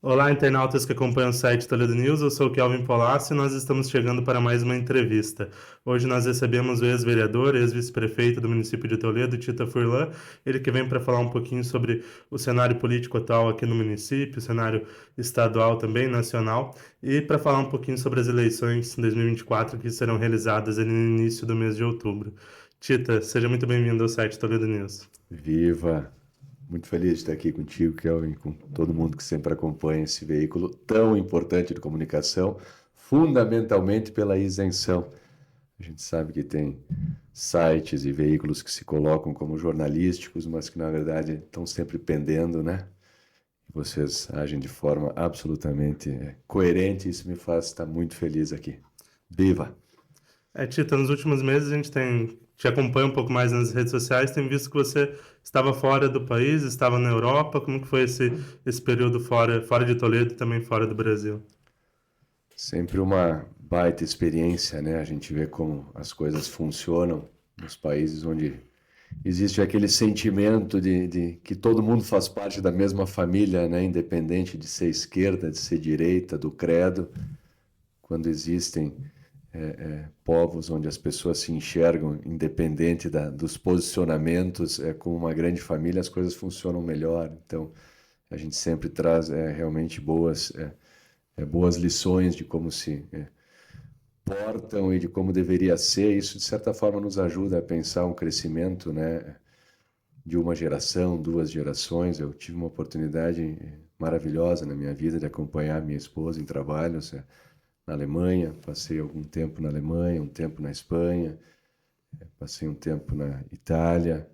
Olá, internautas que acompanham o site Toledo News, eu sou o Kelvin Polassi e nós estamos chegando para mais uma entrevista. Hoje nós recebemos o ex-vereador, ex-vice-prefeito do município de Toledo, Tita Furlan, ele que vem para falar um pouquinho sobre o cenário político atual aqui no município, o cenário estadual também, nacional, e para falar um pouquinho sobre as eleições em 2024 que serão realizadas ali no início do mês de outubro. Tita, seja muito bem-vindo ao site Toledo News. Viva! Muito feliz de estar aqui contigo, Kelvin, com todo mundo que sempre acompanha esse veículo tão importante de comunicação, fundamentalmente pela isenção. A gente sabe que tem sites e veículos que se colocam como jornalísticos, mas que na verdade estão sempre pendendo, né? E vocês agem de forma absolutamente coerente, e isso me faz estar muito feliz aqui. Viva! Tita, nos últimos meses a gente te acompanha um pouco mais nas redes sociais, tem visto que você estava fora do país, estava na Europa. Como que foi esse período fora de Toledo e também fora do Brasil? Sempre uma baita experiência, né? A gente vê como as coisas funcionam nos países onde existe aquele sentimento de que todo mundo faz parte da mesma família, né? Independente de ser esquerda, de ser direita, do credo. Quando existem povos onde as pessoas se enxergam independente dos posicionamentos, como uma grande família, as coisas funcionam melhor. Então, a gente sempre traz realmente boas lições de como se portam e de como deveria ser. Isso, de certa forma, nos ajuda a pensar um crescimento, né, de uma geração, duas gerações. Eu tive uma oportunidade maravilhosa na minha vida de acompanhar minha esposa em trabalhos na Alemanha. Passei algum tempo na Alemanha, um tempo na Espanha, passei um tempo na Itália,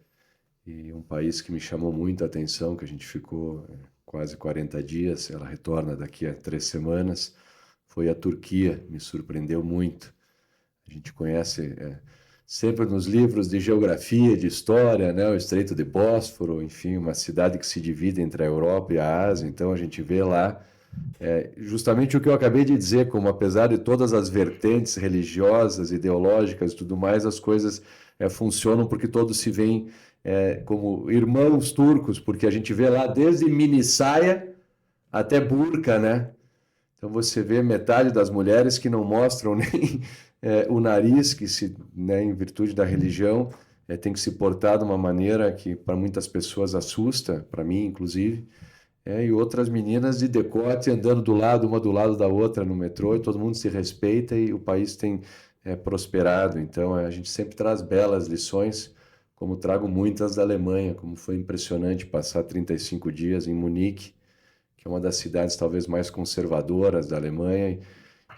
e um país que me chamou muito a atenção, que a gente ficou quase 40 dias, ela retorna daqui a 3 semanas, foi a Turquia. Me surpreendeu muito. A gente conhece sempre nos livros de geografia, de história, né, o Estreito de Bósforo, enfim, uma cidade que se divide entre a Europa e a Ásia. Então a gente vê lá justamente o que eu acabei de dizer, como apesar de todas as vertentes religiosas, ideológicas e tudo mais, as coisas funcionam porque todos se veem como irmãos turcos, porque a gente vê lá desde mini saia até burca, né? Então você vê metade das mulheres que não mostram nem o nariz, que se, né, em virtude da religião, tem que se portar de uma maneira que para muitas pessoas assusta, para mim inclusive, e outras meninas de decote andando uma do lado da outra no metrô, e todo mundo se respeita e o país tem prosperado. Então a gente sempre traz belas lições, como trago muitas da Alemanha, como foi impressionante passar 35 dias em Munique, que é uma das cidades talvez mais conservadoras da Alemanha,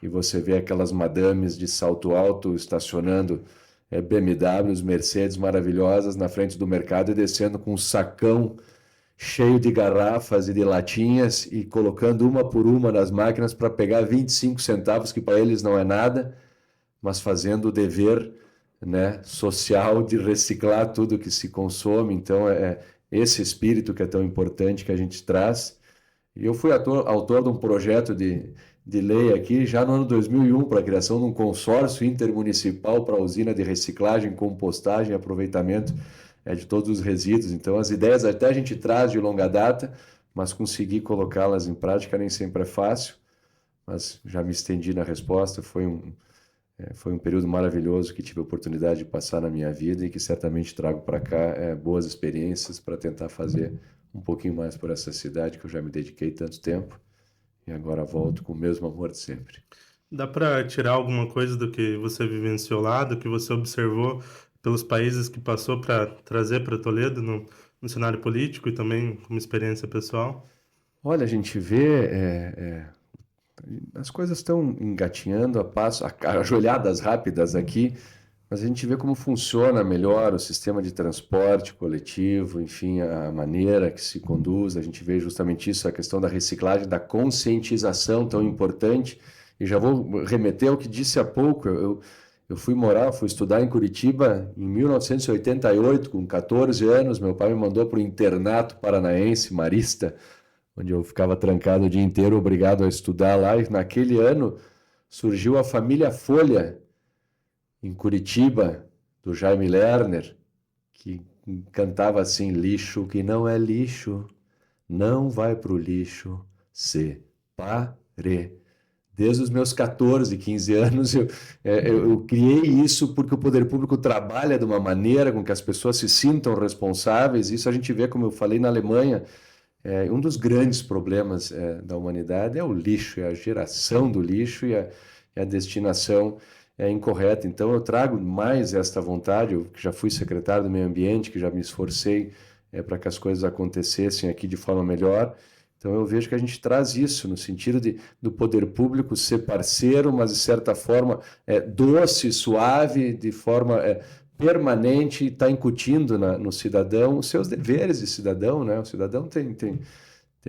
e você vê aquelas madames de salto alto estacionando BMWs, Mercedes maravilhosas na frente do mercado e descendo com um sacão cheio de garrafas e de latinhas e colocando uma por uma nas máquinas para pegar 25 centavos, que para eles não é nada, mas fazendo o dever, né, social de reciclar tudo que se consome. Então, esse espírito que é tão importante que a gente traz. E eu fui autor de um projeto de lei aqui já no ano 2001 para a criação de um consórcio intermunicipal para a usina de reciclagem, compostagem e aproveitamento de todos os resíduos. Então, as ideias até a gente traz de longa data, mas conseguir colocá-las em prática nem sempre é fácil. Mas já me estendi na resposta. Foi um período maravilhoso que tive a oportunidade de passar na minha vida e que certamente trago para cá boas experiências para tentar fazer um pouquinho mais por essa cidade que eu já me dediquei tanto tempo e agora volto com o mesmo amor de sempre. Dá para tirar alguma coisa do que você vivenciou lá, do que você observou pelos países que passou para trazer para Toledo no cenário político e também como experiência pessoal? Olha, a gente vê as coisas estão engatinhando a passo, ajoelhadas rápidas aqui, mas a gente vê como funciona melhor o sistema de transporte coletivo, enfim, a maneira que se conduz. A gente vê justamente isso, a questão da reciclagem, da conscientização tão importante. E já vou remeter ao que disse há pouco. Eu fui estudar em Curitiba em 1988, com 14 anos. Meu pai me mandou para o internato paranaense, marista, onde eu ficava trancado o dia inteiro, obrigado a estudar lá. E naquele ano surgiu a família Folha, em Curitiba, do Jaime Lerner, que cantava assim: lixo que não é lixo, não vai pro lixo, separe. Desde os meus 14, 15 anos, eu criei isso porque o poder público trabalha de uma maneira com que as pessoas se sintam responsáveis. Isso a gente vê, como eu falei, na Alemanha. Um dos grandes problemas da humanidade é o lixo, é a geração do lixo e a destinação incorreta. Então, eu trago mais esta vontade, eu que já fui secretário do Meio Ambiente, que já me esforcei para que as coisas acontecessem aqui de forma melhor. Então, eu vejo que a gente traz isso no sentido do poder público ser parceiro, mas de certa forma doce, suave, de forma permanente, está incutindo no cidadão os seus deveres de cidadão, né? O cidadão tem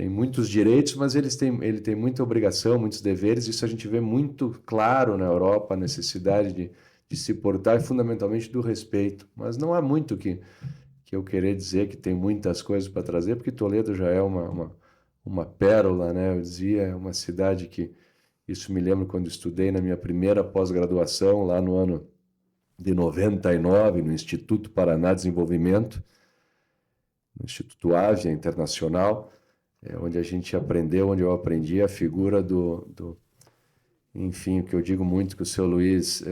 muitos direitos, mas ele tem muita obrigação, muitos deveres. Isso a gente vê muito claro na Europa, a necessidade de se portar e fundamentalmente do respeito. Mas não há muito que eu querer dizer que tem muitas coisas para trazer, porque Toledo já é uma pérola, né? Eu dizia, é uma cidade que, isso me lembro quando estudei na minha primeira pós-graduação, lá no ano de 99, no Instituto Paraná de Desenvolvimento, no Instituto Ávia Internacional, onde a gente aprendeu, onde eu aprendi a figura enfim, o que eu digo muito que o seu Luiz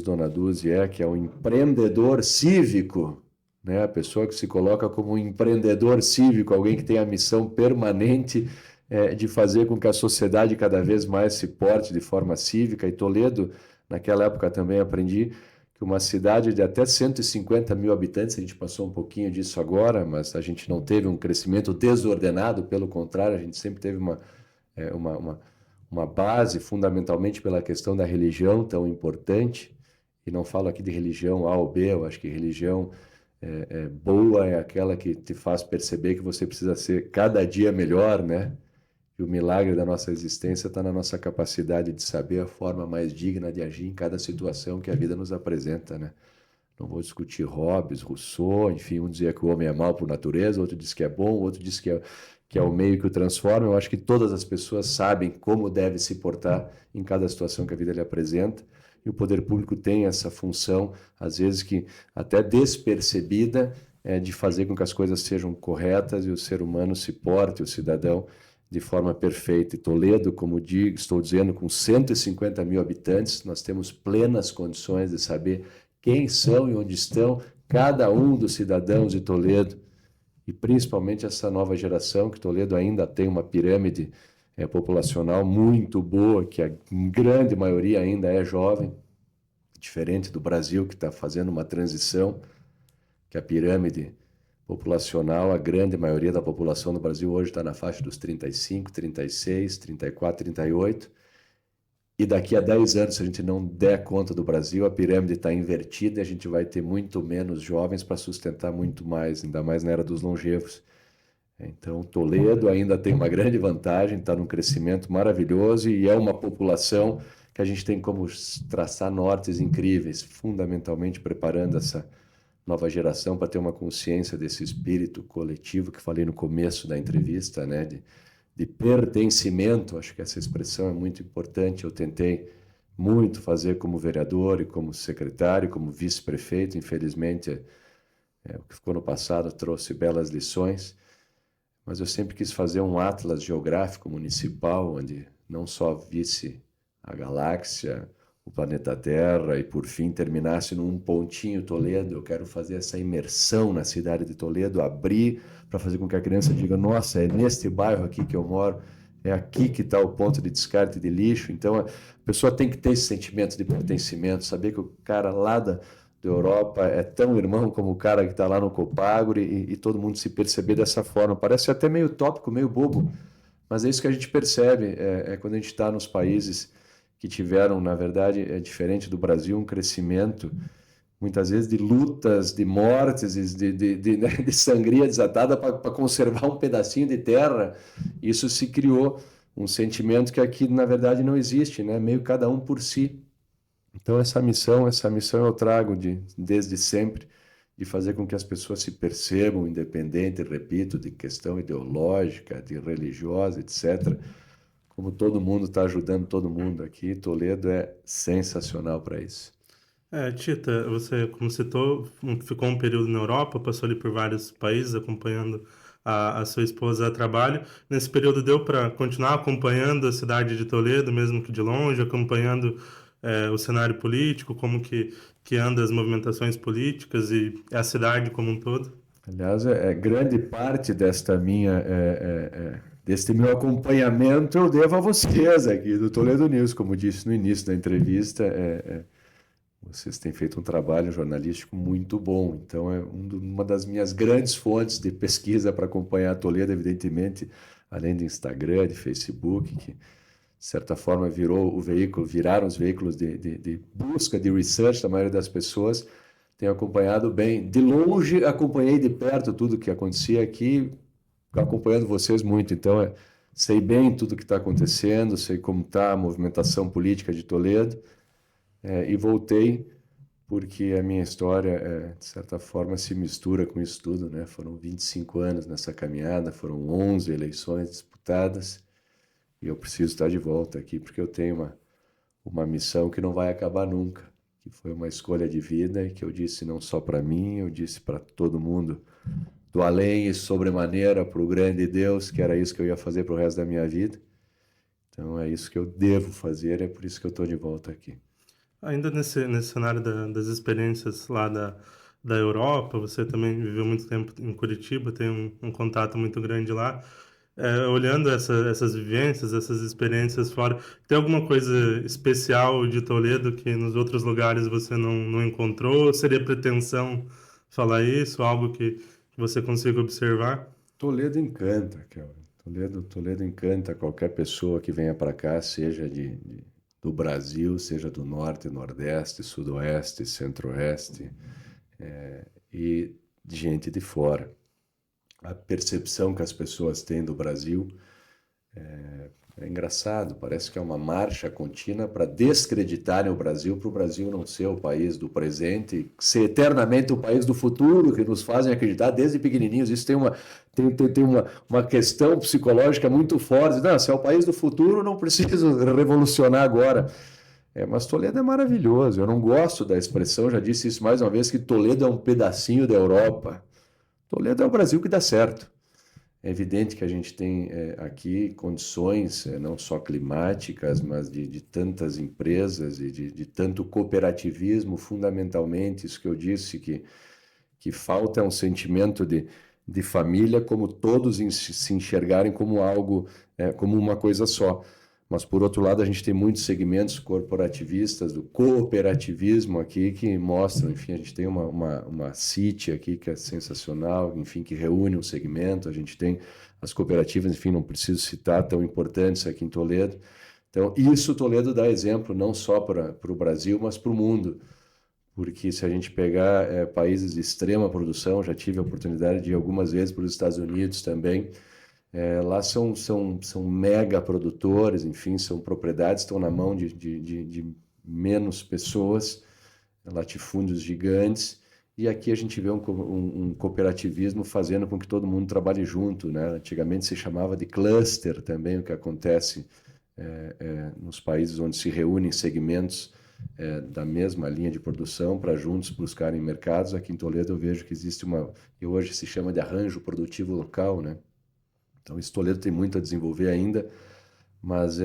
Donaduzzi que é um empreendedor cívico, né? A pessoa que se coloca como um empreendedor cívico, alguém que tem a missão permanente de fazer com que a sociedade cada vez mais se porte de forma cívica. E Toledo, naquela época também aprendi que uma cidade de até 150 mil habitantes, a gente passou um pouquinho disso agora, mas a gente não teve um crescimento desordenado, pelo contrário, a gente sempre teve uma base fundamentalmente pela questão da religião tão importante, e não falo aqui de religião A ou B, eu acho que religião boa é aquela que te faz perceber que você precisa ser cada dia melhor, né? E o milagre da nossa existência está na nossa capacidade de saber a forma mais digna de agir em cada situação que a vida nos apresenta, né? Não vou discutir Hobbes, Rousseau, enfim, um dizia que o homem é mau por natureza, outro diz que é bom, outro diz que é o meio que o transforma. Eu acho que todas as pessoas sabem como deve se portar em cada situação que a vida lhe apresenta, e o poder público tem essa função, às vezes que até despercebida, de fazer com que as coisas sejam corretas e o ser humano se porte, o cidadão, de forma perfeita. E Toledo, como digo, estou dizendo, com 150 mil habitantes, nós temos plenas condições de saber quem são e onde estão cada um dos cidadãos de Toledo, e principalmente essa nova geração, que Toledo ainda tem uma pirâmide populacional muito boa, que a grande maioria ainda é jovem, diferente do Brasil, que está fazendo uma transição, que a pirâmide populacional, a grande maioria da população do Brasil hoje está na faixa dos 35, 36, 34, 38, e daqui a 10 anos, se a gente não der conta do Brasil, a pirâmide está invertida e a gente vai ter muito menos jovens para sustentar muito mais, ainda mais na era dos longevos. Então, Toledo ainda tem uma grande vantagem, está num crescimento maravilhoso e é uma população que a gente tem como traçar nortes incríveis, fundamentalmente preparando essa nova geração para ter uma consciência desse espírito coletivo que falei no começo da entrevista, né? De pertencimento. Acho que essa expressão é muito importante. Eu tentei muito fazer como vereador e como secretário, como vice-prefeito. Infelizmente, o que ficou no passado trouxe belas lições, mas eu sempre quis fazer um atlas geográfico municipal, onde não só visse a galáxia, o planeta Terra, e por fim terminasse num pontinho Toledo. Eu quero fazer essa imersão na cidade de Toledo, abrir para fazer com que a criança diga: nossa, é neste bairro aqui que eu moro, é aqui que está o ponto de descarte de lixo. Então a pessoa tem que ter esse sentimento de pertencimento, saber que o cara lá da Europa é tão irmão como o cara que está lá no Copagro, e todo mundo se perceber dessa forma. Parece até meio tópico, meio bobo, mas é isso que a gente percebe quando a gente está nos países que tiveram, na verdade, diferente do Brasil, um crescimento, muitas vezes de lutas, de mortes, de sangria desatada para conservar um pedacinho de terra. Isso se criou um sentimento que aqui, na verdade, não existe, né? Meio cada um por si. Então, essa missão eu trago desde sempre, de fazer com que as pessoas se percebam, independente, repito, de questão ideológica, de religiosa, etc., como todo mundo está ajudando todo mundo aqui. Toledo é sensacional para isso. Tita, você, como citou, ficou um período na Europa, passou ali por vários países acompanhando a sua esposa a trabalho. Nesse período deu para continuar acompanhando a cidade de Toledo, mesmo que de longe, acompanhando o cenário político, como que anda as movimentações políticas e a cidade como um todo? Aliás, grande parte desta deste meu acompanhamento eu devo a vocês aqui do Toledo News, como disse no início da entrevista, vocês têm feito um trabalho jornalístico muito bom, então uma das minhas grandes fontes de pesquisa para acompanhar a Toledo, evidentemente, além do Instagram, de Facebook, que de certa forma viraram os veículos de busca, de research da maioria das pessoas. Tenho acompanhado bem, de longe acompanhei de perto tudo que acontecia aqui, acompanhando vocês muito, então sei bem tudo que está acontecendo, sei como está a movimentação política de Toledo, e voltei porque a minha história, de certa forma, se mistura com isso tudo, né? Foram 25 anos nessa caminhada, foram 11 eleições disputadas, e eu preciso estar de volta aqui, porque eu tenho uma missão que não vai acabar nunca, que foi uma escolha de vida e que eu disse não só para mim, eu disse para todo mundo do além e sobremaneira para o grande Deus, que era isso que eu ia fazer para o resto da minha vida. Então é isso que eu devo fazer, é por isso que eu estou de volta aqui. Ainda nesse cenário das experiências lá da Europa, você também viveu muito tempo em Curitiba, tem um contato muito grande lá. Olhando essas vivências, essas experiências fora, tem alguma coisa especial de Toledo que nos outros lugares você não encontrou? Seria pretensão falar isso? Algo que você consiga observar? Toledo encanta, Kelvin. Toledo encanta qualquer pessoa que venha para cá, seja do Brasil, seja do Norte, Nordeste, Sudoeste, Centro-Oeste, e de gente de fora. A percepção que as pessoas têm do Brasil é engraçado, parece que é uma marcha contínua para descreditarem o Brasil, para o Brasil não ser o país do presente, ser eternamente o país do futuro, que nos fazem acreditar desde pequenininhos. Isso tem uma questão psicológica muito forte. Não, se é o país do futuro, não preciso revolucionar agora. Mas Toledo é maravilhoso. Eu não gosto da expressão, já disse isso mais uma vez, que Toledo é um pedacinho da Europa. Toledo é o Brasil que dá certo. É evidente que a gente tem aqui condições não só climáticas, mas de tantas empresas e de tanto cooperativismo, fundamentalmente, isso que eu disse, que falta um sentimento de família, como todos se enxergarem como algo, como uma coisa só. Mas, por outro lado, a gente tem muitos segmentos corporativistas, do cooperativismo aqui, que mostram, enfim, a gente tem uma City aqui que é sensacional, enfim, que reúne um segmento, a gente tem as cooperativas, enfim, não preciso citar, tão importantes aqui em Toledo. Então, isso Toledo dá exemplo não só para o Brasil, mas para o mundo, porque se a gente pegar países de extrema produção, já tive a oportunidade de ir algumas vezes para os Estados Unidos também. Lá são mega produtores, enfim, são propriedades, estão na mão de menos pessoas, latifúndios gigantes, e aqui a gente vê um cooperativismo fazendo com que todo mundo trabalhe junto, né? Antigamente se chamava de cluster também, o que acontece nos países onde se reúnem segmentos da mesma linha de produção para juntos buscarem mercados. Aqui em Toledo eu vejo que existe que hoje se chama de arranjo produtivo local, né? Então, esse Toledo tem muito a desenvolver ainda, mas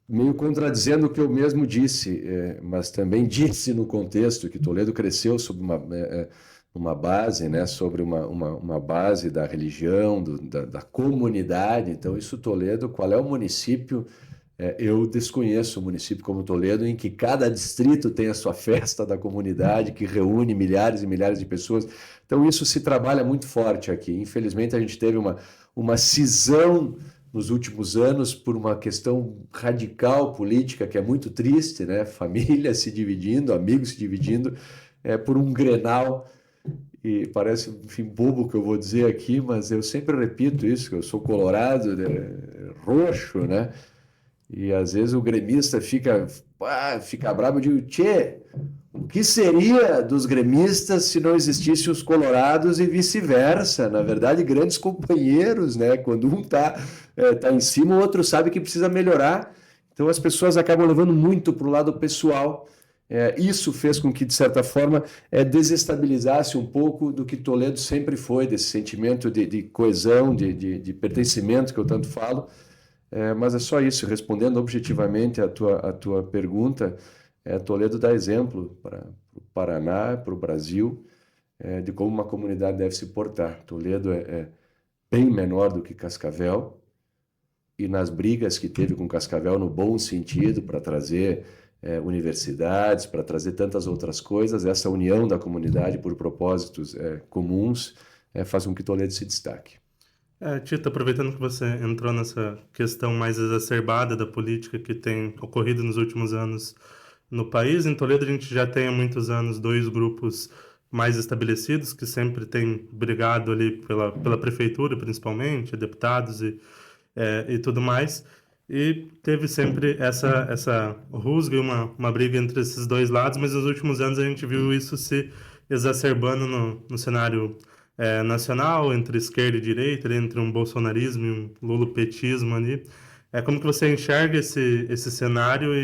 meio contradizendo o que eu mesmo disse, mas também disse no contexto que Toledo cresceu sobre uma base, né, sobre uma base da religião, da comunidade. Então, isso Toledo, qual é o município? Eu desconheço o município como Toledo, em que cada distrito tem a sua festa da comunidade, que reúne milhares e milhares de pessoas. Então, isso se trabalha muito forte aqui. Infelizmente, a gente teve uma cisão nos últimos anos por uma questão radical política, que é muito triste, né? Família se dividindo, amigos se dividindo, por um Grenal. E parece, enfim, bobo que eu vou dizer aqui, mas eu sempre repito isso, que eu sou colorado, roxo, né? E às vezes o gremista fica bravo. Eu digo, tchê, o que seria dos gremistas se não existissem os colorados e vice-versa? Na verdade, grandes companheiros, né? Quando um tá em cima, o outro sabe que precisa melhorar. Então as pessoas acabam levando muito para o lado pessoal Isso fez com que, de certa forma, desestabilizasse um pouco do que Toledo sempre foi, desse sentimento de coesão, de pertencimento que eu tanto falo. Mas é só isso, respondendo objetivamente a tua pergunta, Toledo dá exemplo para o Paraná, para o Brasil, de como uma comunidade deve se portar. Toledo é bem menor do que Cascavel, e nas brigas que teve com Cascavel, no bom sentido, para trazer universidades, para trazer tantas outras coisas, essa união da comunidade por propósitos comuns faz com que Toledo se destaque. Tito, aproveitando que você entrou nessa questão mais exacerbada da política que tem ocorrido nos últimos anos no país, em Toledo a gente já tem há muitos anos dois grupos mais estabelecidos que sempre têm brigado ali pela prefeitura, principalmente, deputados e tudo mais. E teve sempre essa rusga e uma briga entre esses dois lados, mas nos últimos anos a gente viu isso se exacerbando no cenário nacional, entre esquerda e direita, entre um bolsonarismo e um lulopetismo ali. Como que você enxerga esse cenário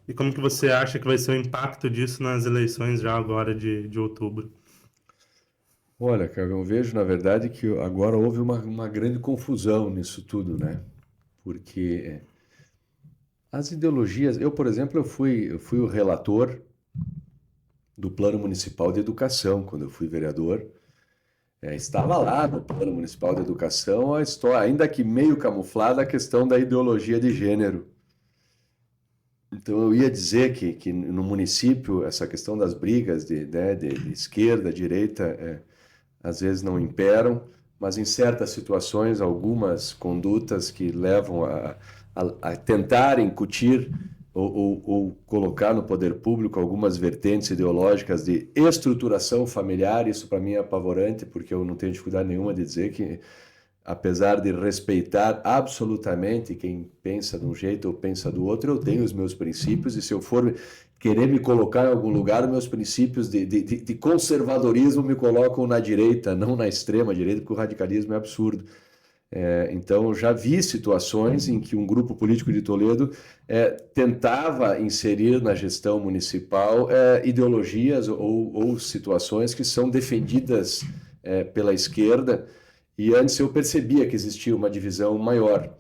e como que você acha que vai ser o impacto disso nas eleições já agora de outubro? Olha, cara, eu vejo, na verdade, que agora houve uma grande confusão nisso tudo, né? Porque as ideologias... Eu, por exemplo, eu fui o relator do Plano Municipal de Educação, quando eu fui vereador. Estava lá no Plano Municipal de Educação a história, ainda que meio camuflada, a questão da ideologia de gênero. Então, eu ia dizer que no município, essa questão das brigas de esquerda, direita, às vezes não imperam, mas em certas situações, algumas condutas que levam a tentar incutir ou colocar no poder público algumas vertentes ideológicas de estruturação familiar, isso para mim é apavorante, porque eu não tenho dificuldade nenhuma de dizer que, apesar de respeitar absolutamente quem pensa de um jeito ou pensa do outro, eu tenho os meus princípios, e se eu for querer me colocar em algum lugar, meus princípios de conservadorismo me colocam na direita, não na extrema direita, porque o radicalismo é absurdo. Então, já vi situações em que um grupo político de Toledo tentava inserir na gestão municipal ideologias ou situações que são defendidas pela esquerda, e antes eu percebia que existia uma divisão maior.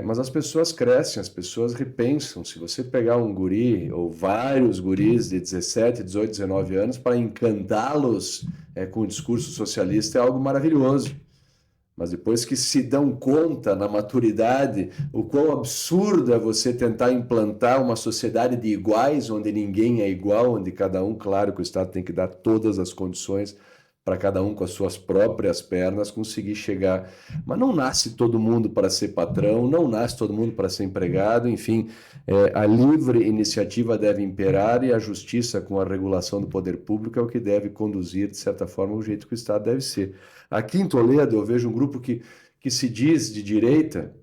Mas as pessoas crescem, as pessoas repensam. Se você pegar um guri ou vários guris de 17, 18, 19 anos para encantá-los com o discurso socialista é algo maravilhoso. Mas depois que se dão conta, na maturidade, o quão absurdo é você tentar implantar uma sociedade de iguais, onde ninguém é igual, onde cada um, claro que o Estado tem que dar todas as condições para cada um com as suas próprias pernas conseguir chegar. Mas não nasce todo mundo para ser patrão, não nasce todo mundo para ser empregado, enfim, a livre iniciativa deve imperar, e a justiça com a regulação do poder público é o que deve conduzir, de certa forma, o jeito que o Estado deve ser. Aqui em Toledo eu vejo um grupo que se diz de direita,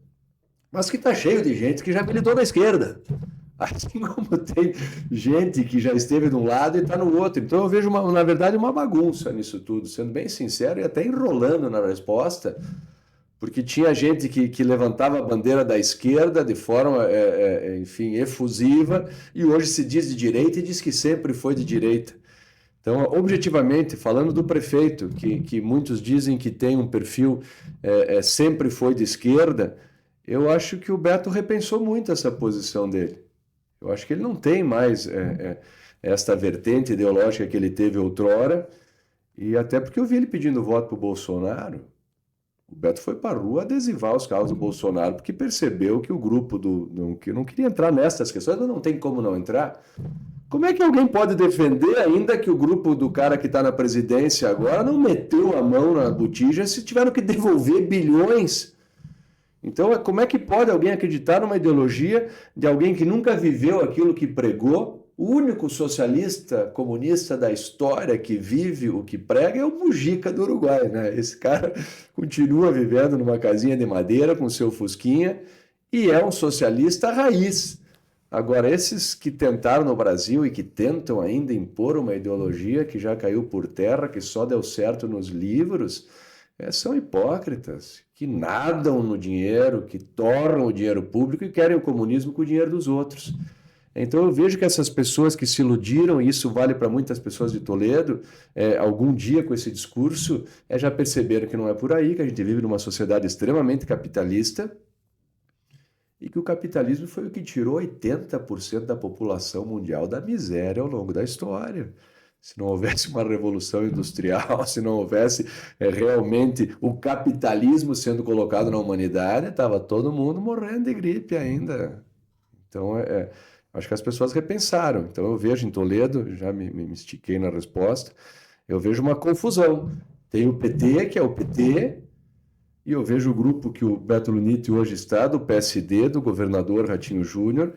mas que está cheio de gente que já militou na esquerda. Assim como tem gente que já esteve de um lado e está no outro. Então eu vejo, na verdade, uma bagunça nisso tudo, sendo bem sincero e até enrolando na resposta, porque tinha gente que levantava a bandeira da esquerda de forma, enfim, efusiva, e hoje se diz de direita e diz que sempre foi de direita. Então, objetivamente, falando do prefeito, que muitos dizem que tem um perfil sempre foi de esquerda, eu acho que o Beto repensou muito essa posição dele. Eu acho que ele não tem mais esta vertente ideológica que ele teve outrora, e até porque eu vi ele pedindo voto para o Bolsonaro. O Beto foi para a rua adesivar os carros do Bolsonaro, porque percebeu que o grupo que não queria entrar nessas questões, mas não tem como não entrar. Como é que alguém pode defender ainda que o grupo do cara que está na presidência agora não meteu a mão na botija se tiveram que devolver bilhões? Então, como é que pode alguém acreditar numa ideologia de alguém que nunca viveu aquilo que pregou? O único socialista comunista da história que vive o que prega é o Mujica do Uruguai, né? Esse cara continua vivendo numa casinha de madeira com seu fusquinha e é um socialista raiz. Agora, esses que tentaram no Brasil e que tentam ainda impor uma ideologia que já caiu por terra, que só deu certo nos livros, são hipócritas, que nadam no dinheiro, que torram o dinheiro público e querem o comunismo com o dinheiro dos outros. Então eu vejo que essas pessoas que se iludiram, e isso vale para muitas pessoas de Toledo, algum dia com esse discurso, já perceberam que não é por aí, que a gente vive numa sociedade extremamente capitalista e que o capitalismo foi o que tirou 80% da população mundial da miséria ao longo da história. Se não houvesse uma revolução industrial, se não houvesse realmente o capitalismo sendo colocado na humanidade, estava todo mundo morrendo de gripe ainda. Então, acho que as pessoas repensaram. Então, eu vejo em Toledo, já me estiquei na resposta, eu vejo uma confusão. Tem o PT, que é o PT, e eu vejo o grupo que o Beto Luniti hoje está, do PSD, do governador Ratinho Júnior,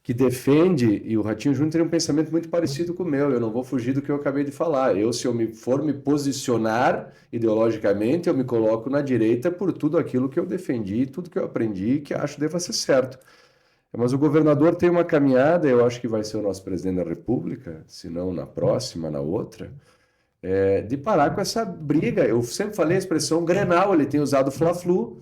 que defende, e o Ratinho Júnior tem um pensamento muito parecido com o meu, eu não vou fugir do que eu acabei de falar. Se eu for me posicionar ideologicamente, eu me coloco na direita por tudo aquilo que eu defendi, tudo que eu aprendi e que acho deva ser certo. Mas o governador tem uma caminhada, eu acho que vai ser o nosso presidente da República, se não na próxima, na outra, de parar com essa briga. Eu sempre falei a expressão Grenal, ele tem usado Fla-Flu,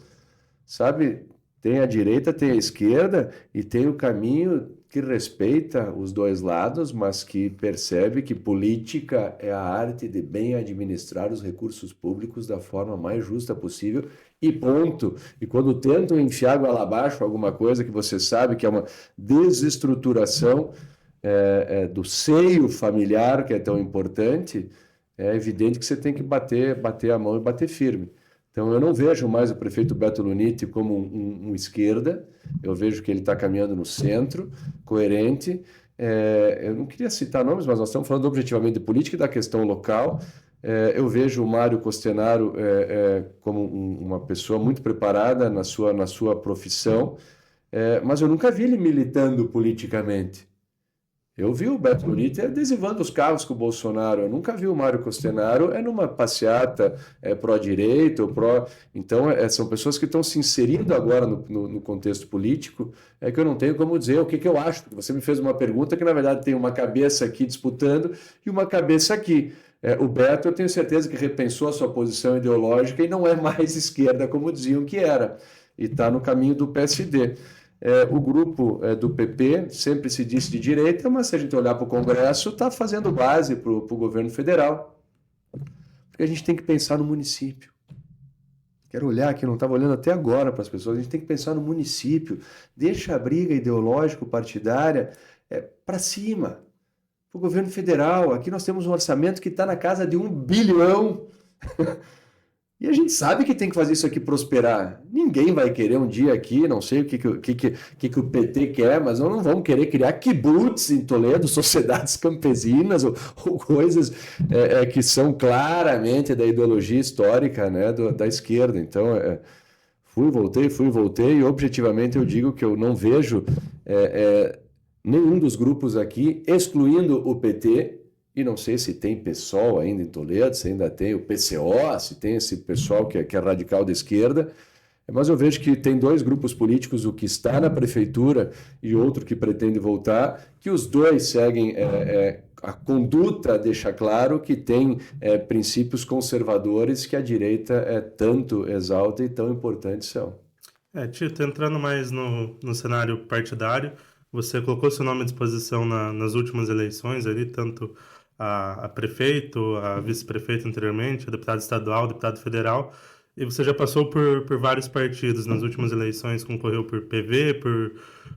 sabe? Tem a direita, tem a esquerda e tem o caminho que respeita os dois lados, mas que percebe que política é a arte de bem administrar os recursos públicos da forma mais justa possível e ponto. E quando tentam enfiar goela abaixo alguma coisa que você sabe que é uma desestruturação do seio familiar, que é tão importante, é evidente que você tem que bater a mão e bater firme. Então, eu não vejo mais o prefeito Beto Luniti como um esquerda, eu vejo que ele está caminhando no centro, coerente. Eu não queria citar nomes, mas nós estamos falando objetivamente de política e da questão local. Eu vejo o Mário Costenaro como uma pessoa muito preparada na sua profissão, mas eu nunca vi ele militando politicamente. Eu vi o Beto Luniti adesivando os carros com o Bolsonaro. Eu nunca vi o Mário Costenaro numa passeata pró-direita ou pró... Então, são pessoas que estão se inserindo agora no contexto político, que eu não tenho como dizer o que eu acho. Você me fez uma pergunta que, na verdade, tem uma cabeça aqui disputando e uma cabeça aqui. O Beto, eu tenho certeza que repensou a sua posição ideológica e não é mais esquerda, como diziam que era, e está no caminho do PSD. O grupo do PP sempre se disse de direita, mas se a gente olhar para o Congresso, está fazendo base para o governo federal. Porque a gente tem que pensar no município. Quero olhar aqui, não estava olhando até agora para as pessoas, a gente tem que pensar no município. Deixa a briga ideológico-partidária para cima, para o governo federal. Aqui nós temos um orçamento que está na casa de 1 bilhão. E a gente sabe que tem que fazer isso aqui prosperar. Ninguém vai querer um dia aqui, não sei o que o PT quer, mas nós não vamos querer criar kibbutz em Toledo, sociedades campesinas ou coisas que são claramente da ideologia histórica, né, da esquerda. Então, fui, voltei, e objetivamente eu digo que eu não vejo nenhum dos grupos aqui, excluindo o PT. E não sei se tem PSOL ainda em Toledo, se ainda tem o PCO, se tem esse pessoal que é radical da esquerda, mas eu vejo que tem dois grupos políticos, o que está na prefeitura e outro que pretende voltar, que os dois seguem a conduta, deixa claro que tem princípios conservadores que a direita tanto exalta e tão importantes são. Tito, entrando mais no cenário partidário, você colocou seu nome à disposição nas últimas eleições ali, tanto a prefeito, a vice-prefeito anteriormente, a deputado estadual, deputado federal, e você já passou por vários partidos nas últimas eleições, concorreu por PV,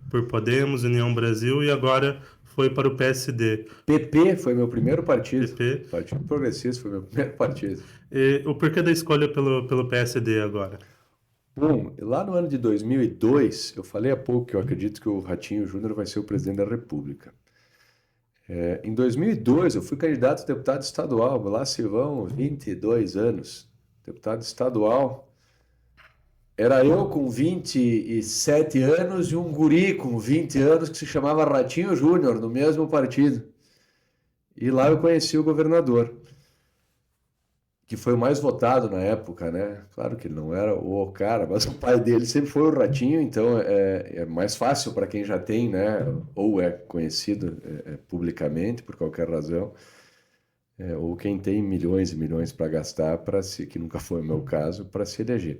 por Podemos, União Brasil, e agora foi para o PSD. PP foi meu primeiro partido. PP. Partido Progressista foi meu primeiro partido. E o porquê da escolha pelo PSD agora? Bom, lá no ano de 2002, eu falei há pouco que eu acredito que o Ratinho Júnior vai ser o presidente da República. Em 2002, eu fui candidato a deputado estadual, lá se vão 22 anos. Deputado estadual. Era eu com 27 anos e um guri com 20 anos que se chamava Ratinho Júnior, no mesmo partido. E lá eu conheci o governador, que foi o mais votado na época, né? Claro que ele não era o cara, mas o pai dele sempre foi o Ratinho, então é mais fácil para quem já tem, né? Ou é conhecido publicamente por qualquer razão, ou quem tem milhões e milhões para gastar, que nunca foi o meu caso, para se eleger.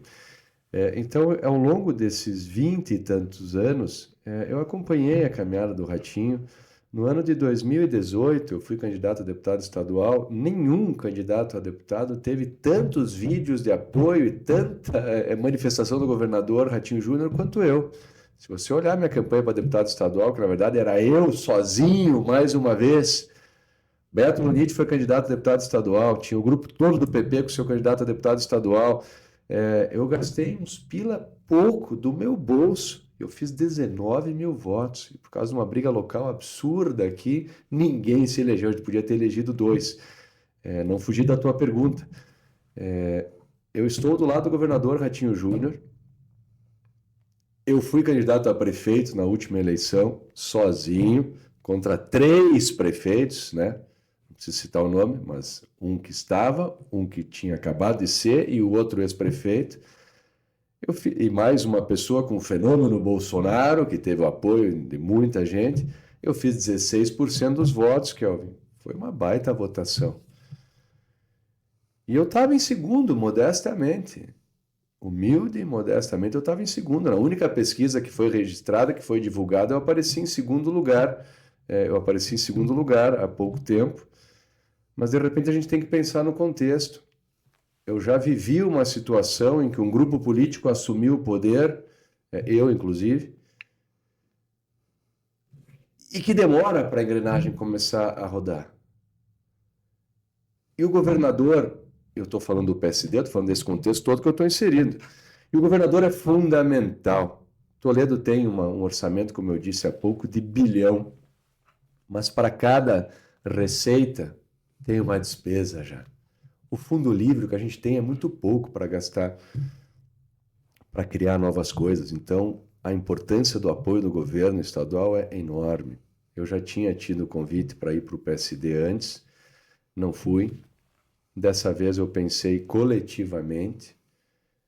Então, ao longo desses 20 e tantos anos, eu acompanhei a caminhada do Ratinho. No ano de 2018, eu fui candidato a deputado estadual. Nenhum candidato a deputado teve tantos vídeos de apoio e tanta manifestação do governador Ratinho Júnior quanto eu. Se você olhar minha campanha para deputado estadual, que na verdade era eu sozinho, mais uma vez, Beto Lunite foi candidato a deputado estadual, tinha o grupo todo do PP com seu candidato a deputado estadual. Eu gastei uns pila pouco do meu bolso. Eu fiz 19 mil votos. E por causa de uma briga local absurda aqui, ninguém se elegeu. A gente podia ter elegido 2. Não fugi da tua pergunta. Eu estou do lado do governador Ratinho Júnior. Eu fui candidato a prefeito na última eleição, sozinho, contra 3 prefeitos, né? Não preciso citar o nome, mas um que estava, um que tinha acabado de ser e o outro ex-prefeito. E mais uma pessoa com o fenômeno Bolsonaro, que teve o apoio de muita gente. Eu fiz 16% dos votos, Kelvin. Foi uma baita votação. E eu estava em segundo, modestamente. Humilde e modestamente, eu estava em segundo. Na única pesquisa que foi registrada, que foi divulgada, eu apareci em segundo lugar. Eu apareci em segundo lugar há pouco tempo. Mas, de repente, a gente tem que pensar no contexto. Eu já vivi uma situação em que um grupo político assumiu o poder, eu inclusive, e que demora para a engrenagem começar a rodar. E o governador, eu estou falando do PSD, estou falando desse contexto todo que eu estou inserindo, e o governador é fundamental. Toledo tem um orçamento, como eu disse há pouco, de bilhão, mas para cada receita tem uma despesa já. O fundo livre que a gente tem é muito pouco para gastar, para criar novas coisas. Então, a importância do apoio do governo estadual é enorme. Eu já tinha tido o convite para ir para o PSD antes, não fui. Dessa vez eu pensei coletivamente,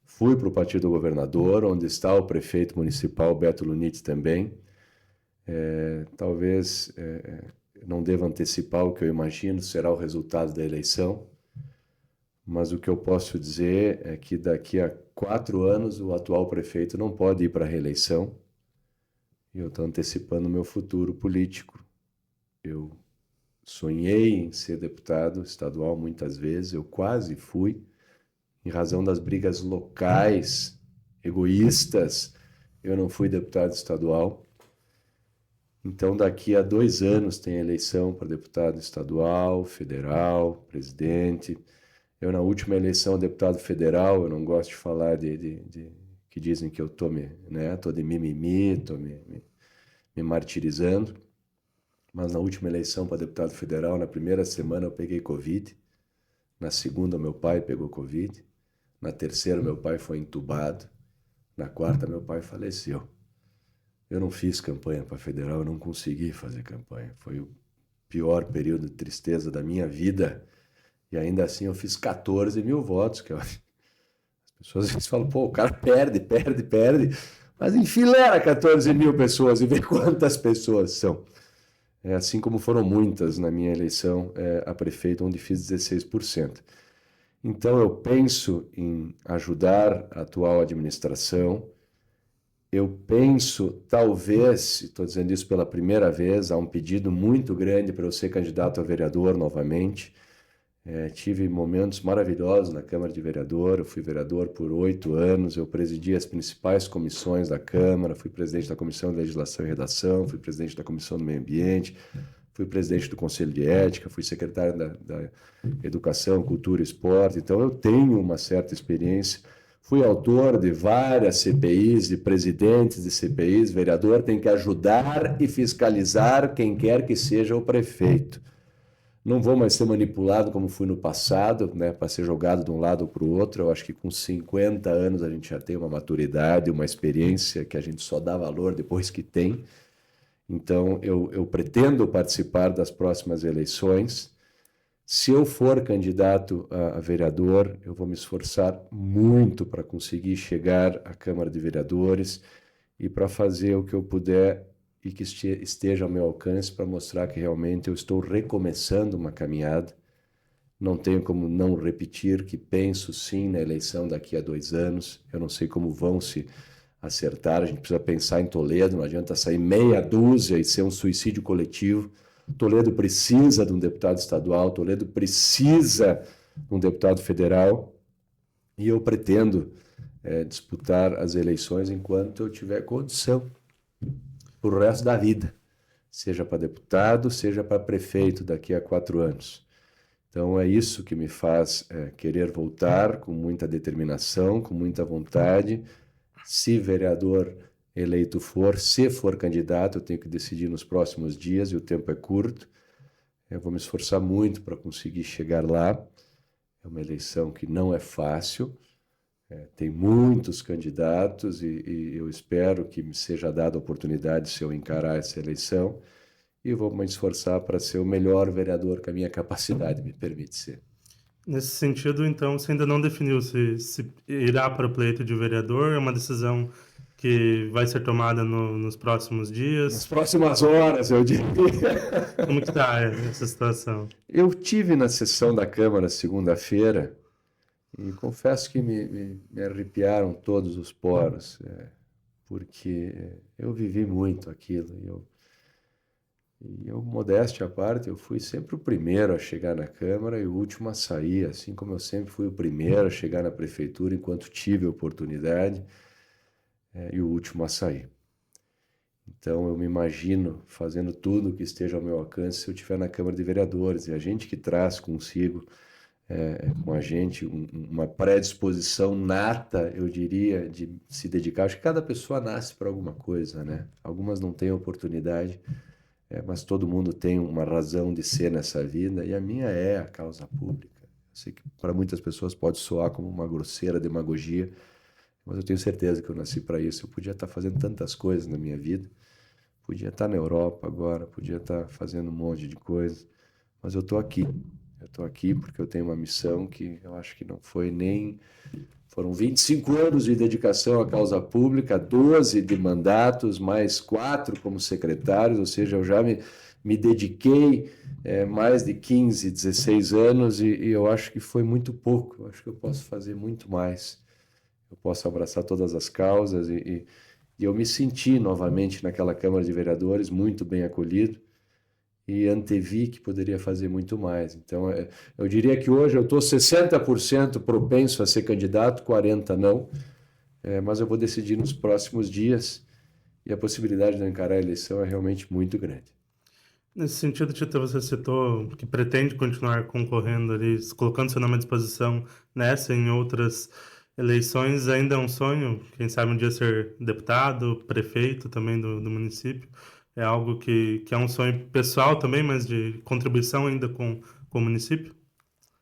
fui para o Partido do Governador, onde está o prefeito municipal Beto Lunite também. Talvez não deva antecipar o que eu imagino será o resultado da eleição, mas o que eu posso dizer é que daqui a 4 anos o atual prefeito não pode ir para a reeleição. E eu estou antecipando o meu futuro político. Eu sonhei em ser deputado estadual muitas vezes, eu quase fui, em razão das brigas locais, egoístas, eu não fui deputado estadual. Então, daqui a 2 anos tem eleição para deputado estadual, federal, presidente. Eu, na última eleição, deputado federal, eu não gosto de falar que dizem que eu estou de mimimi, estou me martirizando. Mas na última eleição para deputado federal, na primeira semana eu peguei Covid. Na segunda, meu pai pegou Covid. Na terceira, meu pai foi entubado. Na quarta, meu pai faleceu. Eu não fiz campanha para federal, eu não consegui fazer campanha. Foi o pior período de tristeza da minha vida. E ainda assim eu fiz 14 mil votos. As pessoas às vezes falam, pô, o cara perde. Mas enfileira 14 mil pessoas e vê quantas pessoas são. Assim como foram muitas na minha eleição a prefeito, onde fiz 16%. Então eu penso em ajudar a atual administração. Eu penso, talvez, estou dizendo isso pela primeira vez, há um pedido muito grande para eu ser candidato a vereador novamente. Tive momentos maravilhosos na Câmara de Vereador, eu fui vereador por 8 anos, eu presidi as principais comissões da Câmara, fui presidente da Comissão de Legislação e Redação, fui presidente da Comissão do Meio Ambiente, fui presidente do Conselho de Ética, fui secretário da Educação, Cultura e Esporte, então eu tenho uma certa experiência. Fui autor de várias CPIs, de presidentes de CPIs. Vereador tem que ajudar e fiscalizar quem quer que seja o prefeito. Não vou mais ser manipulado como fui no passado, né, para ser jogado de um lado para o outro. Eu acho que com 50 anos a gente já tem uma maturidade, uma experiência que a gente só dá valor depois que tem. Então, eu pretendo participar das próximas eleições. Se eu for candidato a vereador, eu vou me esforçar muito para conseguir chegar à Câmara de Vereadores e para fazer o que eu puder e que esteja ao meu alcance para mostrar que realmente eu estou recomeçando uma caminhada. Não tenho como não repetir que penso sim na eleição daqui a 2 anos. Eu não sei como vão se acertar. A gente precisa pensar em Toledo, não adianta sair meia dúzia e ser um suicídio coletivo. Toledo precisa de um deputado estadual, Toledo precisa de um deputado federal, e eu pretendo disputar as eleições enquanto eu tiver condição, por resto da vida, seja para deputado, seja para prefeito daqui a 4 anos. Então é isso que me faz querer voltar com muita determinação, com muita vontade. Se vereador eleito for, se for candidato, eu tenho que decidir nos próximos dias e o tempo é curto. Eu vou me esforçar muito para conseguir chegar lá. É uma eleição que não é fácil, tem muitos candidatos e eu espero que me seja dada a oportunidade se eu encarar essa eleição. E vou me esforçar para ser o melhor vereador que a minha capacidade me permite ser. Nesse sentido, então, você ainda não definiu se irá para o pleito de vereador? É uma decisão que vai ser tomada nos próximos dias? Nas próximas horas, eu diria. Como que está essa situação? Eu tive na sessão da Câmara segunda-feira e confesso que me arrepiaram todos os poros, porque eu vivi muito aquilo. E eu, modéstia à parte, eu fui sempre o primeiro a chegar na Câmara e o último a sair, assim como eu sempre fui o primeiro a chegar na Prefeitura enquanto tive a oportunidade, e o último a sair. Então eu me imagino fazendo tudo o que esteja ao meu alcance se eu estiver na Câmara de Vereadores. E a gente que traz consigo, com a gente, uma predisposição nata, eu diria, de se dedicar. Acho que cada pessoa nasce para alguma coisa, né? Algumas não têm oportunidade, mas todo mundo tem uma razão de ser nessa vida, e a minha é a causa pública. Eu sei que para muitas pessoas pode soar como uma grosseira demagogia, mas eu tenho certeza que eu nasci para isso. Eu podia estar fazendo tantas coisas na minha vida, podia estar na Europa agora, podia estar fazendo um monte de coisas, mas eu estou aqui. Eu estou aqui porque eu tenho uma missão que eu acho que não foi nem... Foram 25 anos de dedicação à causa pública, 12 de mandatos, mais 4 como secretários, ou seja, eu já me dediquei mais de 15, 16 anos e eu acho que foi muito pouco. Eu acho que eu posso fazer muito mais. Eu posso abraçar todas as causas e eu me senti novamente naquela Câmara de Vereadores muito bem acolhido e antevi que poderia fazer muito mais. Então, eu diria que hoje eu estou 60% propenso a ser candidato, 40% não, mas eu vou decidir nos próximos dias e a possibilidade de eu encarar a eleição é realmente muito grande. Nesse sentido, Tita, você citou que pretende continuar concorrendo ali, colocando seu nome à disposição nessa e em outras eleições. Ainda é um sonho, quem sabe um dia ser deputado, prefeito também do município. É algo que é um sonho pessoal também, mas de contribuição ainda com o município?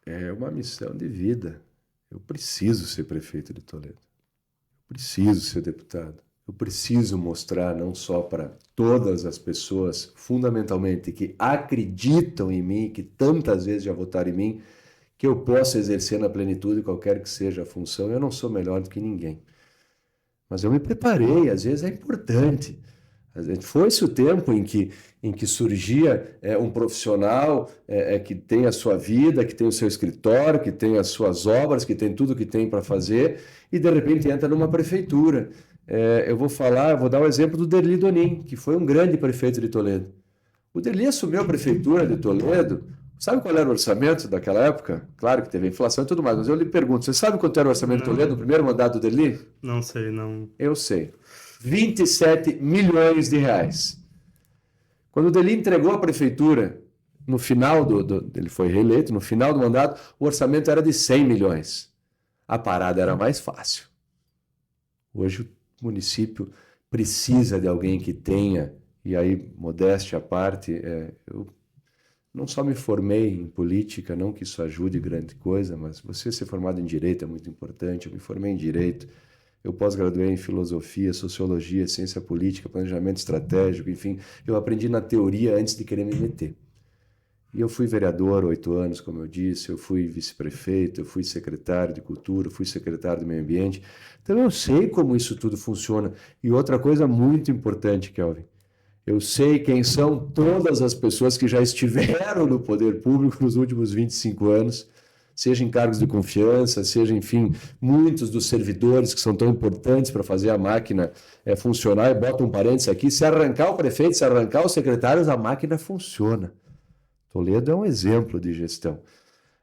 É uma missão de vida. Eu preciso ser prefeito de Toledo. Eu preciso ser deputado. Eu preciso mostrar não só para todas as pessoas, fundamentalmente, que acreditam em mim, que tantas vezes já votaram em mim, que eu possa exercer na plenitude qualquer que seja a função. Eu não sou melhor do que ninguém. Mas eu me preparei, às vezes é importante. Foi-se o tempo em que surgia um profissional que tem a sua vida, que tem o seu escritório, que tem as suas obras, que tem tudo que tem para fazer, e de repente entra numa prefeitura. Eu vou dar o exemplo do Derli Donin, que foi um grande prefeito de Toledo. O Derli assumiu a prefeitura de Toledo. Sabe qual era o orçamento daquela época? Claro que teve inflação e tudo mais, mas eu lhe pergunto, você sabe quanto era o orçamento de Toledo no primeiro mandato do Derli? Não sei, não. Eu sei. 27 milhões de reais. Quando o Derli entregou a prefeitura, no final ele foi reeleito, no final do mandato, o orçamento era de 100 milhões. A parada era mais fácil. Hoje o município precisa de alguém que tenha, e aí, modéstia à parte, eu não só me formei em política, não que isso ajude grande coisa, mas você ser formado em Direito é muito importante. Eu me formei em Direito, eu pós-graduei em Filosofia, Sociologia, Ciência Política, Planejamento Estratégico, enfim, eu aprendi na teoria antes de querer me meter. E eu fui vereador 8 anos, como eu disse, eu fui vice-prefeito, eu fui secretário de Cultura, fui secretário do Meio Ambiente, então eu sei como isso tudo funciona. E outra coisa muito importante, Kelvin, Eu sei quem são todas as pessoas que já estiveram no poder público nos últimos 25 anos, seja em cargos de confiança, seja, enfim, muitos dos servidores que são tão importantes para fazer a máquina funcionar. E bota um parênteses aqui, se arrancar o prefeito, se arrancar os secretários, a máquina funciona. Toledo é um exemplo de gestão.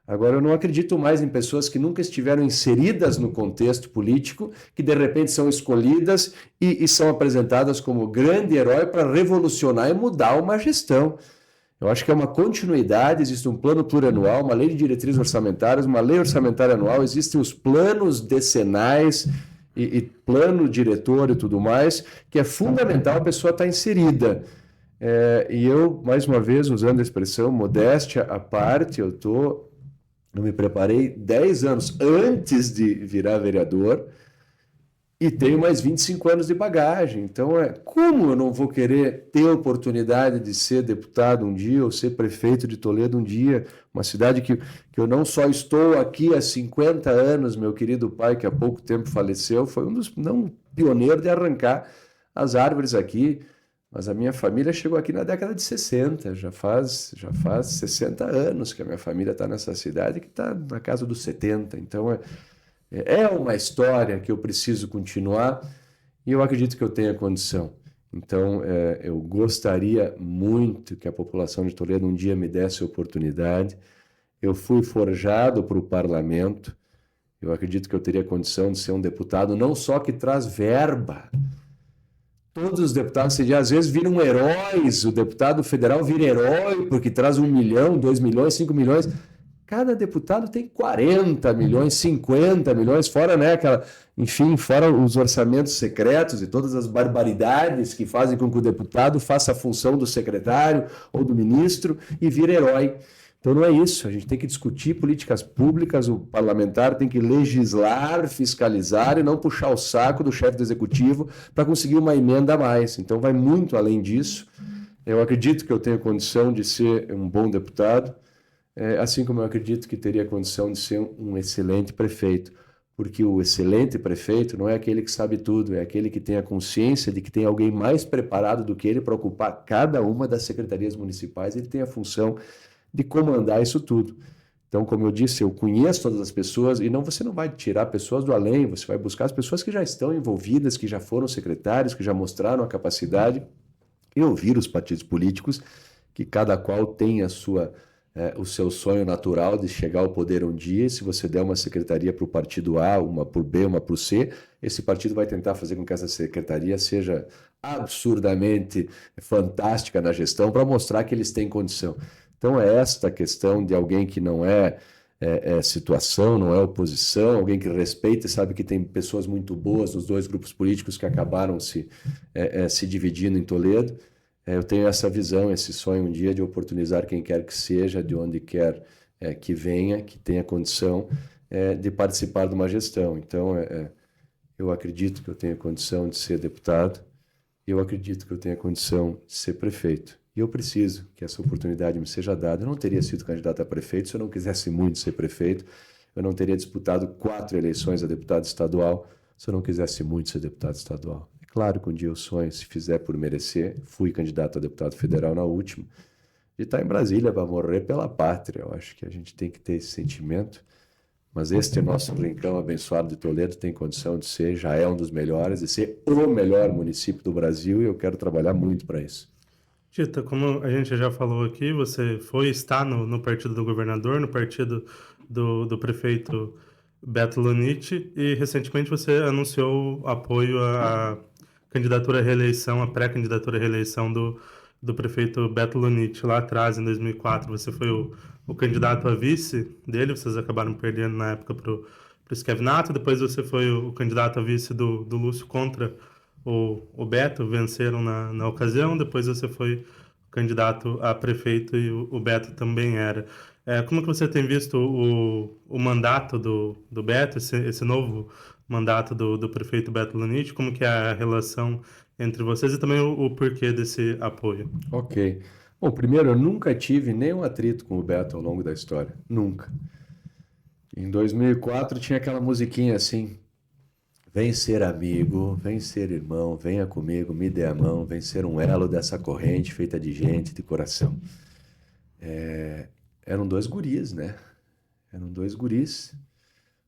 Agora, eu não acredito mais em pessoas que nunca estiveram inseridas no contexto político, que de repente são escolhidas e são apresentadas como grande herói para revolucionar e mudar uma gestão. Eu acho que é uma continuidade, existe um plano plurianual, uma lei de diretrizes orçamentárias, uma lei orçamentária anual, existem os planos decenais e plano diretor e tudo mais, que é fundamental a pessoa estar inserida. E eu, mais uma vez, usando a expressão modéstia à parte, eu me preparei 10 anos antes de virar vereador e tenho mais 25 anos de bagagem. Então, como eu não vou querer ter a oportunidade de ser deputado um dia ou ser prefeito de Toledo um dia? Uma cidade que eu não só estou aqui há 50 anos, meu querido pai, que há pouco tempo faleceu, foi um dos não pioneiros de arrancar as árvores aqui. Mas a minha família chegou aqui na década de 60, já faz 60 anos que a minha família está nessa cidade, que está na casa dos 70. Então, é uma história que eu preciso continuar e eu acredito que eu tenha condição. Então, eu gostaria muito que a população de Toledo um dia me desse a oportunidade. Eu fui forjado para o parlamento, eu acredito que eu teria condição de ser um deputado não só que traz verba. Todos os deputados, às vezes, viram heróis. O deputado federal vira herói porque traz 1 milhão, 2 milhões, 5 milhões. Cada deputado tem 40 milhões, 50 milhões, fora, né, fora os orçamentos secretos e todas as barbaridades que fazem com que o deputado faça a função do secretário ou do ministro e vira herói. Então não é isso, a gente tem que discutir políticas públicas, o parlamentar tem que legislar, fiscalizar e não puxar o saco do chefe do executivo para conseguir uma emenda a mais. Então vai muito além disso. Eu acredito que eu tenho condição de ser um bom deputado, assim como eu acredito que teria condição de ser um excelente prefeito, porque o excelente prefeito não é aquele que sabe tudo, é aquele que tem a consciência de que tem alguém mais preparado do que ele para ocupar cada uma das secretarias municipais, ele tem a função de comandar isso tudo. Então, como eu disse, eu conheço todas as pessoas e você não vai tirar pessoas do além, você vai buscar as pessoas que já estão envolvidas, que já foram secretários, que já mostraram a capacidade e ouvir os partidos políticos, que cada qual tem o seu sonho natural de chegar ao poder um dia. E se você der uma secretaria para o partido A, uma para o B, uma para o C, esse partido vai tentar fazer com que essa secretaria seja absurdamente fantástica na gestão para mostrar que eles têm condição. Então, é esta questão de alguém que não é situação, não é oposição, alguém que respeita e sabe que tem pessoas muito boas nos dois grupos políticos que acabaram se dividindo em Toledo. Eu tenho essa visão, esse sonho um dia de oportunizar quem quer que seja, de onde quer que venha, que tenha condição de participar de uma gestão. Então, eu acredito que eu tenho condição de ser deputado, eu acredito que eu tenho condição de ser prefeito. E eu preciso que essa oportunidade me seja dada. Eu não teria sido candidato a prefeito se eu não quisesse muito ser prefeito. Eu não teria disputado 4 eleições a deputado estadual se eu não quisesse muito ser deputado estadual. É claro que um dia eu sonho, se fizer por merecer, fui candidato a deputado federal na última, de estar em Brasília para morrer pela pátria. Eu acho que a gente tem que ter esse sentimento. Mas este nosso rincão abençoado de Toledo tem condição de ser, já é um dos melhores, de ser o melhor município do Brasil e eu quero trabalhar muito para isso. Tita, como a gente já falou aqui, você está no partido do governador, no partido do prefeito Beto Luniti, e recentemente você anunciou apoio à candidatura à reeleição, à pré-candidatura à reeleição do prefeito Beto Luniti. Lá atrás, em 2004, você foi o candidato a vice dele, vocês acabaram perdendo na época para o Schiavinato, depois você foi o candidato a vice do Lúcio contra o Beto, venceram na ocasião, depois você foi candidato a prefeito e o Beto também era. Como que você tem visto o mandato do Beto, esse novo mandato do prefeito Beto Luniti? Como que é a relação entre vocês e também o porquê desse apoio? Ok. Bom, primeiro, eu nunca tive nenhum atrito com o Beto ao longo da história. Nunca. Em 2004 tinha aquela musiquinha assim: Vem ser amigo, vem ser irmão, venha comigo, me dê a mão, vem ser um elo dessa corrente feita de gente, de coração. Eram dois guris, né? Eram dois guris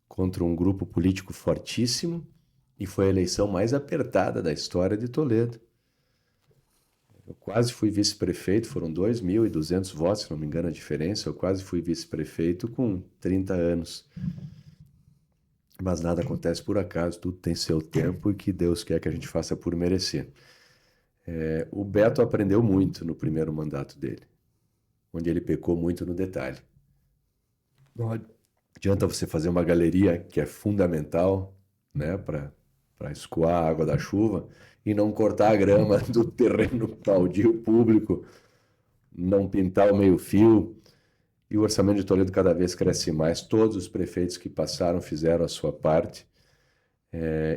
contra um grupo político fortíssimo e foi a eleição mais apertada da história de Toledo. Eu quase fui vice-prefeito, foram 2.200 votos, se não me engano a diferença, eu quase fui vice-prefeito com 30 anos. Mas nada acontece por acaso, tudo tem seu tempo e que Deus quer que a gente faça por merecer. O Beto aprendeu muito no primeiro mandato dele, onde ele pecou muito no detalhe. Não adianta você fazer uma galeria que é fundamental, né, para escoar a água da chuva e não cortar a grama do terreno baldio público, não pintar o meio-fio. E o orçamento de Toledo cada vez cresce mais. Todos os prefeitos que passaram fizeram a sua parte.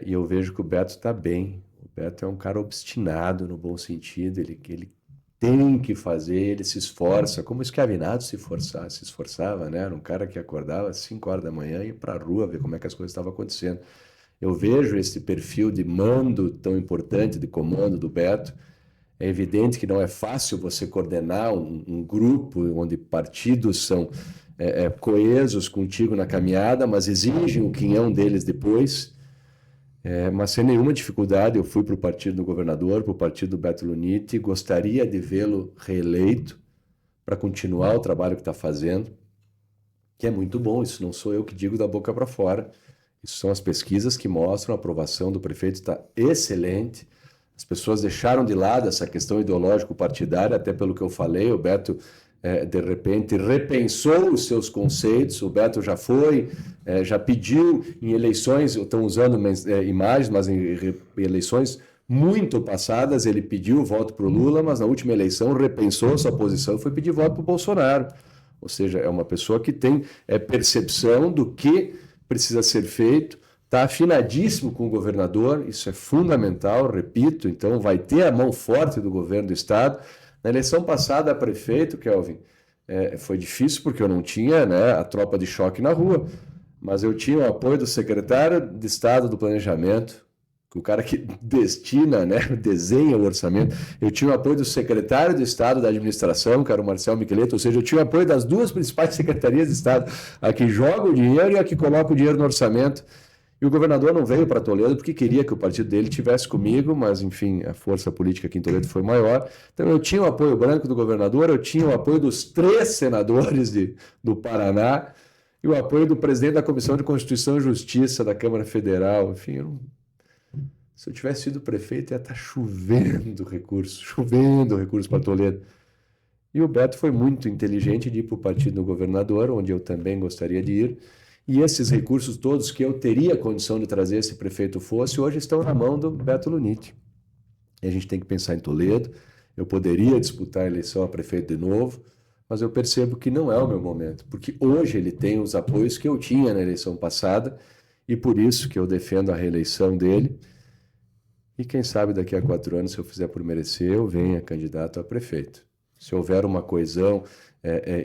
E eu vejo que o Beto está bem. O Beto é um cara obstinado, no bom sentido. Ele tem que fazer, ele se esforça, como o Schiavinazzo se esforçava, né? Era um cara que acordava às 5 horas da manhã e ia para a rua ver como é que as coisas estavam acontecendo. Eu vejo esse perfil de mando tão importante, de comando do Beto. É evidente que não é fácil você coordenar um grupo onde partidos são coesos contigo na caminhada, mas exigem o quinhão deles depois. Mas sem nenhuma dificuldade eu fui para o partido do governador, para o partido do Beto Luniti, gostaria de vê-lo reeleito para continuar o trabalho que está fazendo, que é muito bom, isso não sou eu que digo da boca para fora, isso são as pesquisas que mostram a aprovação do prefeito está excelente. As pessoas deixaram de lado essa questão ideológico-partidária, até pelo que eu falei, o Beto, de repente, repensou os seus conceitos, o Beto já foi, já pediu em eleições, estão usando imagens, mas em eleições muito passadas, ele pediu voto para o Lula, mas na última eleição repensou sua posição e foi pedir voto para o Bolsonaro. Ou seja, é uma pessoa que tem percepção do que precisa ser feito, está afinadíssimo com o governador, isso é fundamental, repito, então vai ter a mão forte do governo do estado. Na eleição passada a prefeito, Kelvin, foi difícil porque eu não tinha, né, a tropa de choque na rua, mas eu tinha o apoio do secretário de Estado do Planejamento, o cara que destina, né, desenha o orçamento. Eu tinha o apoio do secretário de Estado da Administração, que era o Marcel Micheleto, ou seja, eu tinha o apoio das duas principais secretarias de Estado, a que joga o dinheiro e a que coloca o dinheiro no orçamento. E o governador não veio para Toledo porque queria que o partido dele tivesse comigo, mas, enfim, a força política aqui em Toledo foi maior. Então, eu tinha o apoio branco do governador, eu tinha o apoio dos 3 senadores do Paraná e o apoio do presidente da Comissão de Constituição e Justiça da Câmara Federal. Enfim, se eu tivesse sido prefeito, ia estar chovendo recursos para Toledo. E o Beto foi muito inteligente de ir para o partido do governador, onde eu também gostaria de ir. E esses recursos todos que eu teria condição de trazer se prefeito fosse, hoje estão na mão do Beto Luniti. E a gente tem que pensar em Toledo. Eu poderia disputar a eleição a prefeito de novo, mas eu percebo que não é o meu momento, porque hoje ele tem os apoios que eu tinha na eleição passada e por isso que eu defendo a reeleição dele. E quem sabe daqui a 4 anos, se eu fizer por merecer, eu venha candidato a prefeito. Se houver uma coesão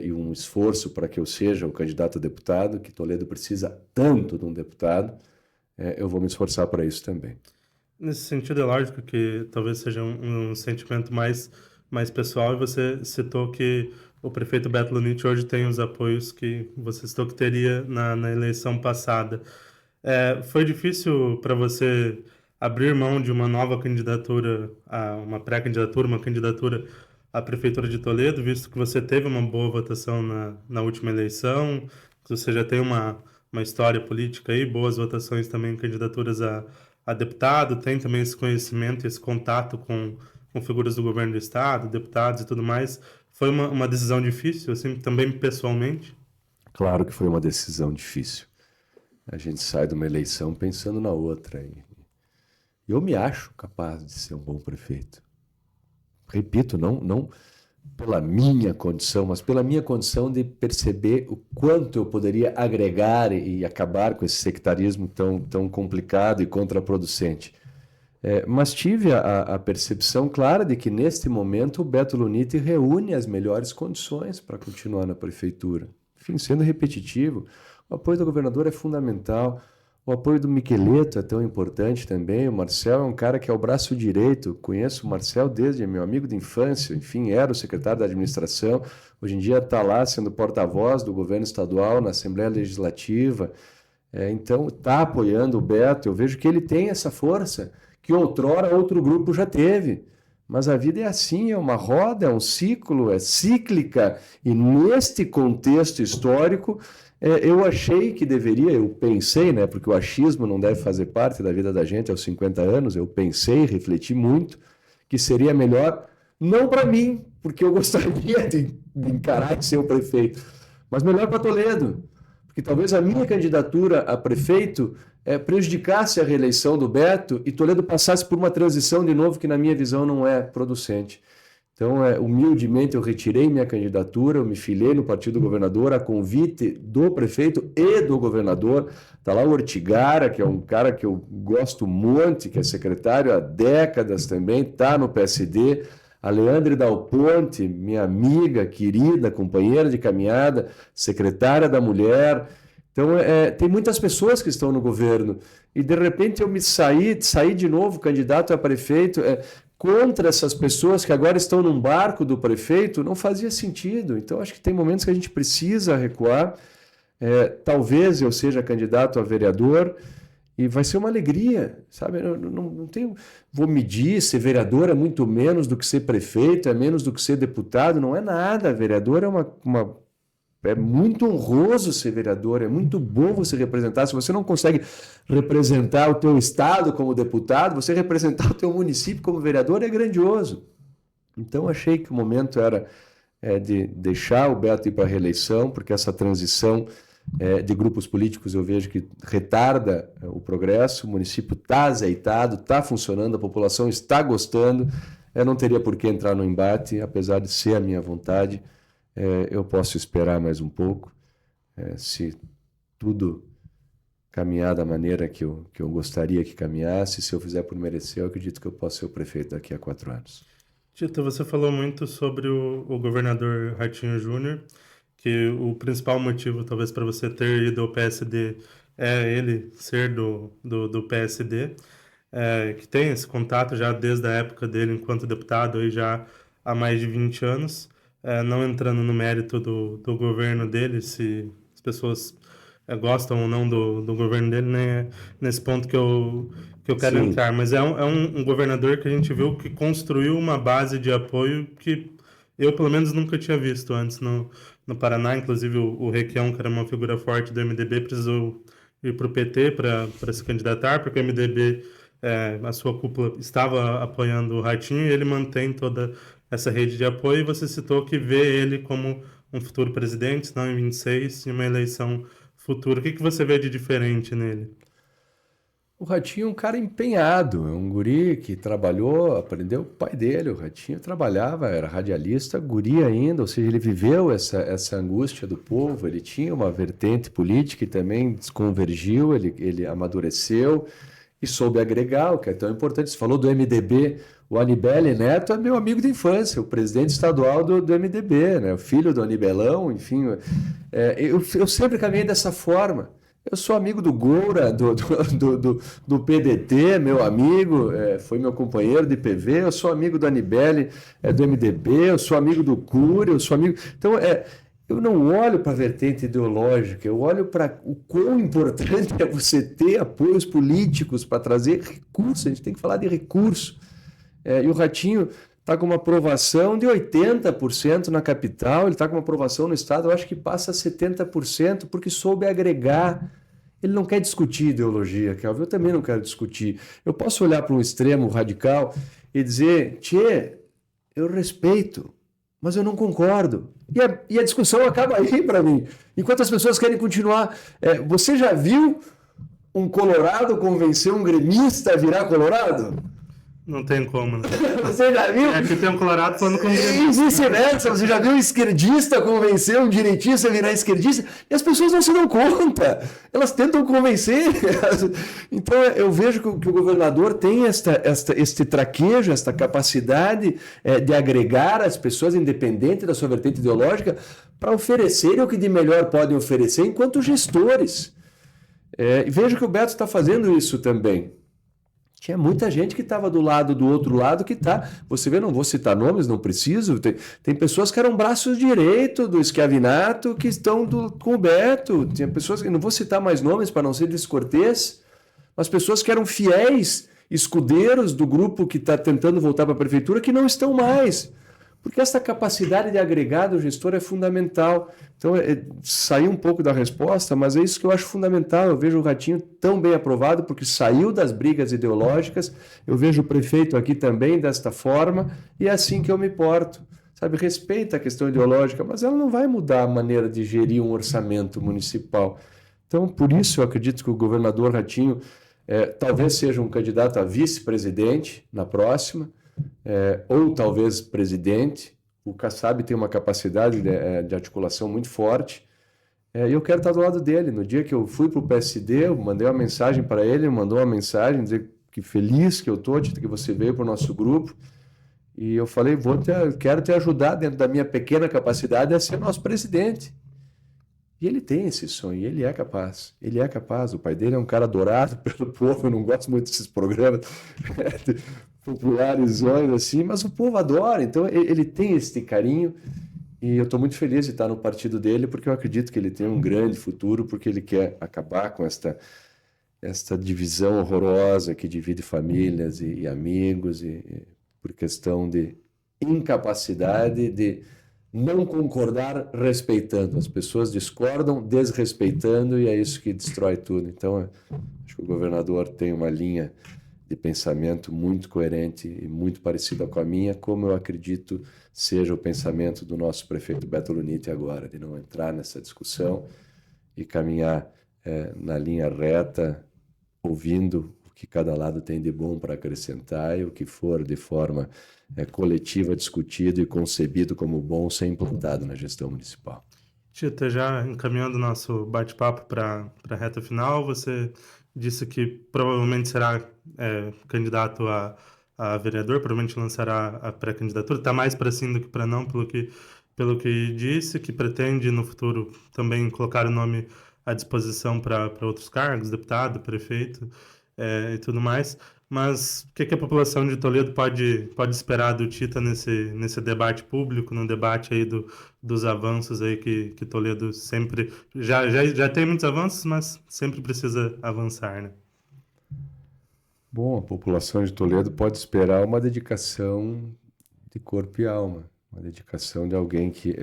e um esforço para que eu seja o candidato a deputado, que Toledo precisa tanto de um deputado, eu vou me esforçar para isso também. Nesse sentido, é lógico que talvez seja um sentimento mais pessoal, e você citou que o prefeito Beto Luniti hoje tem os apoios que você citou que teria na eleição passada. Foi difícil para você abrir mão de uma nova candidatura, uma pré-candidatura, uma candidatura à Prefeitura de Toledo, visto que você teve uma boa votação na última eleição, que você já tem uma história política aí, boas votações também em candidaturas a deputado, tem também esse conhecimento, esse contato com figuras do governo do estado, deputados e tudo mais. Foi uma decisão difícil, assim, também pessoalmente? Claro que foi uma decisão difícil. A gente sai de uma eleição pensando na outra. E eu me acho capaz de ser um bom prefeito. Repito, não pela minha condição, mas pela minha condição de perceber o quanto eu poderia agregar e acabar com esse sectarismo tão complicado e contraproducente. Mas tive a percepção clara de que, neste momento, o Beto Luniti reúne as melhores condições para continuar na prefeitura. Enfim, sendo repetitivo, o apoio do governador é fundamental, O apoio do Miqueleto é tão importante também. O Marcel é um cara que é o braço direito. Conheço o Marcel desde meu amigo de infância. Enfim, era o secretário da administração. Hoje em dia está lá sendo porta-voz do governo estadual na Assembleia Legislativa. Então, está apoiando o Beto. Eu vejo que ele tem essa força que outrora outro grupo já teve. Mas a vida é assim, é uma roda, é um ciclo, é cíclica. E neste contexto histórico, eu achei que deveria, eu pensei, né, porque o achismo não deve fazer parte da vida da gente aos 50 anos, eu pensei, refleti muito, que seria melhor, não para mim, porque eu gostaria de encarar de ser o prefeito, mas melhor para Toledo, porque talvez a minha candidatura a prefeito prejudicasse a reeleição do Beto e Toledo passasse por uma transição de novo que na minha visão não é producente. Então, humildemente, eu retirei minha candidatura, eu me filiei no Partido do Governador, a convite do prefeito e do governador. Está lá o Ortigara, que é um cara que eu gosto muito, que é secretário há décadas também, está no PSD. A Leandre Dal Ponte, minha amiga, querida, companheira de caminhada, secretária da Mulher. Então, tem muitas pessoas que estão no governo. E, de repente, eu saí de novo candidato a prefeito contra essas pessoas que agora estão num barco do prefeito, não fazia sentido. Então, acho que tem momentos que a gente precisa recuar. Talvez eu seja candidato a vereador e vai ser uma alegria, sabe? Eu não tenho... Vou medir, ser vereador é muito menos do que ser prefeito, é menos do que ser deputado, não é nada. Vereador é muito honroso ser vereador, é muito bom você representar. Se você não consegue representar o teu estado como deputado, você representar o teu município como vereador é grandioso. Então, achei que o momento era de deixar o Beto ir para a reeleição, porque essa transição de grupos políticos eu vejo que retarda o progresso. O município está azeitado, está funcionando, a população está gostando. Eu não teria por que entrar no embate, apesar de ser a minha vontade. Eu posso esperar mais um pouco, se tudo caminhar da maneira que eu gostaria que caminhasse. Se eu fizer por merecer, eu acredito que eu posso ser o prefeito daqui a 4 anos. Tito, você falou muito sobre o governador Ratinho Júnior, que o principal motivo, talvez, para você ter ido ao PSD é ele ser do PSD, que tem esse contato já desde a época dele enquanto deputado, aí já há mais de 20 anos. Não entrando no mérito do governo dele, se as pessoas gostam ou não do governo dele, nem é nesse ponto que eu quero Sim. entrar. Mas é um governador que a gente viu que construiu uma base de apoio que eu, pelo menos, nunca tinha visto antes no Paraná. Inclusive, o Requião, que era uma figura forte do MDB, precisou ir para o PT para se candidatar, porque o MDB, a sua cúpula, estava apoiando o Ratinho e ele mantém toda essa rede de apoio. E você citou que vê ele como um futuro presidente, não em 26, em uma eleição futura. O que você vê de diferente nele? O Ratinho é um cara empenhado, é um guri que trabalhou, aprendeu com o pai dele. O Ratinho trabalhava, era radialista, guri ainda, ou seja, ele viveu essa angústia do povo, ele tinha uma vertente política e também desconvergiu, ele amadureceu e soube agregar, o que é tão importante. Você falou do MDB, o Anibele Neto é meu amigo de infância, o presidente estadual do MDB, né? O filho do Anibelão, enfim. Eu sempre caminhei dessa forma. Eu sou amigo do Goura, do PDT, meu amigo, foi meu companheiro de PV, eu sou amigo do Anibele, do MDB, eu sou amigo do Cury, eu sou amigo... Então, eu não olho para a vertente ideológica, eu olho para o quão importante é você ter apoios políticos para trazer recursos. A gente tem que falar de recurso. E o Ratinho está com uma aprovação de 80% na capital, ele está com uma aprovação no estado, eu acho que passa a 70%, porque soube agregar. Ele não quer discutir ideologia, Kelvin, eu também não quero discutir. Eu posso olhar para um extremo radical e dizer, tchê, eu respeito, mas eu não concordo. E a discussão acaba aí para mim. Enquanto as pessoas querem continuar... você já viu um colorado convencer um gremista a virar colorado? Não tem como, né? Você já viu? Aqui tem um colorado falando com E vice-versa, você já viu um esquerdista convencer um direitista a virar esquerdista? E as pessoas não se dão conta, elas tentam convencer. Então eu vejo que o governador tem este traquejo, esta capacidade de agregar as pessoas, independente da sua vertente ideológica, para oferecerem o que de melhor podem oferecer enquanto gestores. E vejo que o Beto está fazendo isso também. Tinha muita gente que estava do outro lado que está. Você vê, não vou citar nomes, não preciso. Tem pessoas que eram braços direito do Schiavinato que estão com o Beto. Tinha pessoas que não vou citar mais nomes para não ser descortês, mas pessoas que eram fiéis escudeiros do grupo que está tentando voltar para a prefeitura que não estão mais. Porque essa capacidade de agregar do gestor é fundamental. Então, saiu um pouco da resposta, mas é isso que eu acho fundamental. Eu vejo o Ratinho tão bem aprovado, porque saiu das brigas ideológicas. Eu vejo o prefeito aqui também desta forma, e é assim que eu me porto. Sabe, respeita a questão ideológica, mas ela não vai mudar a maneira de gerir um orçamento municipal. Então, por isso, eu acredito que o governador Ratinho talvez seja um candidato a vice-presidente na próxima, ou talvez presidente. O Kassab tem uma capacidade de articulação muito forte, e eu quero estar do lado dele. No dia que eu fui para o PSD, eu mandei uma mensagem para ele, ele mandou uma mensagem, dizer que feliz que eu estou, que você veio para o nosso grupo, e eu falei, quero te ajudar dentro da minha pequena capacidade a ser nosso presidente. E ele tem esse sonho, ele é capaz. Ele é capaz. O pai dele é um cara adorado pelo povo. Eu não gosto muito desses programas populares, assim, mas o povo adora. Então ele tem esse carinho. E eu estou muito feliz de estar no partido dele, porque eu acredito que ele tem um grande futuro, porque ele quer acabar com esta divisão horrorosa que divide famílias e amigos, por questão de incapacidade de não concordar respeitando. As pessoas discordam desrespeitando, e é isso que destrói tudo. Então, acho que o governador tem uma linha de pensamento muito coerente e muito parecida com a minha, como eu acredito seja o pensamento do nosso prefeito Beto Luniti agora, de não entrar nessa discussão e caminhar na linha reta, ouvindo o que cada lado tem de bom para acrescentar, e o que for de forma coletiva, discutido e concebido como bom, ser implantado na gestão municipal. Tita, já encaminhando o nosso bate-papo para a reta final, você disse que provavelmente será candidato a vereador, provavelmente lançará a pré-candidatura, está mais para sim do que para não, pelo que disse, que pretende no futuro também colocar o nome à disposição para outros cargos, deputado, prefeito e tudo mais. Mas o que a população de Toledo pode esperar do Tita nesse debate público, no debate aí dos avanços aí que Toledo sempre já tem muitos avanços, mas sempre precisa avançar, né? Bom, a população de Toledo pode esperar uma dedicação de corpo e alma, uma dedicação de alguém que